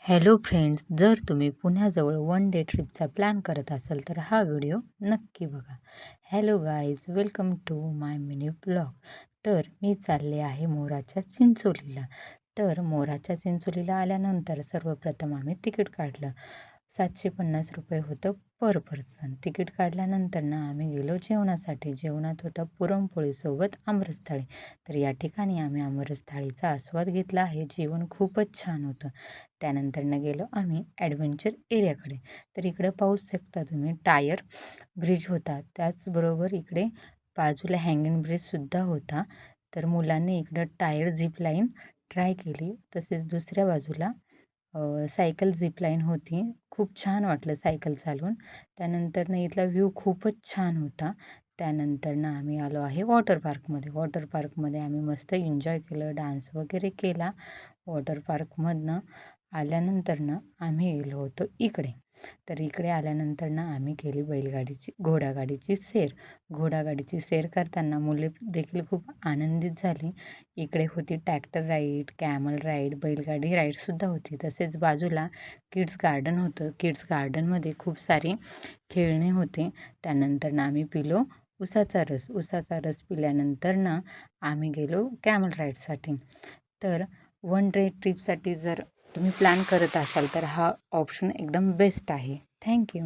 Hello friends, जर तुम्ही पुण्याजवळ वन डे ट्रिपचा प्लॅन करत असाल तर हा व्हिडिओ नक्की बघा. Hello guys, welcome to my mini blog. तर मी चालले आहे मोराच्या चिंचोलीला. तर मोराच्या चिंचोलीला आल्यानंतर सर्वप्रथम आम्ही तिकीट काढलं. 750 रुपये होतं पर पर्सन. तिकीट काढल्यानंतर आम्ही गेलो जेवणासाठी. जेवणात होतं पुरणपोळीसोबत आमरस थाळी. तर या ठिकाणी आम्ही आमरस थाळीचा आस्वाद घेतला आहे. जेवण खूपच छान होतं. त्यानंतर गेलो आम्ही ॲडव्हेंचर एरियाकडे. तर इकडं पाहू शकता तुम्ही टायर ब्रिज होता. त्याचबरोबर इकडे बाजूला हँगिंग ब्रिजसुद्धा होता. तर मुलांनी इकडं टायर झिप लाईन ट्राय केली. तसेच दुसऱ्या बाजूला सायकल झिप लाईन होती. खूप छान वाटलं सायकल चालवून. त्यानंतर इथला व्ह्यू खूपच छान होता. त्यानंतर आम्ही आलो आहे वॉटर पार्कमध्ये. वॉटर पार्कमध्ये आम्ही मस्त एन्जॉय केलं, डान्स वगैरे केला. वॉटर पार्कमधनं आल्यानंतर आम्ही गेलो होतो इकडे. तर इकडे आल्यानंतर आम्ही केली घोडागाडीची सैर. घोडागाडीची सैर करताना मुले देखील खूप आनंदित झाली. इकडे होती ट्रॅक्टर राईड, कॅमल राईड, बैलगाडी राईडसुद्धा होती. तसेच बाजूला किड्स गार्डन होतं. किड्स गार्डनमध्ये खूप सारे खेळणे होते. त्यानंतर आम्ही पिलो उसाचा रस. उसाचा रस पिल्यानंतर आम्ही गेलो कॅमल राईडसाठी. तर वन डे ट्रिपसाठी जर तुम्ही प्लॅन करत असाल तर हा ऑप्शन एकदम बेस्ट आहे. थँक्यू.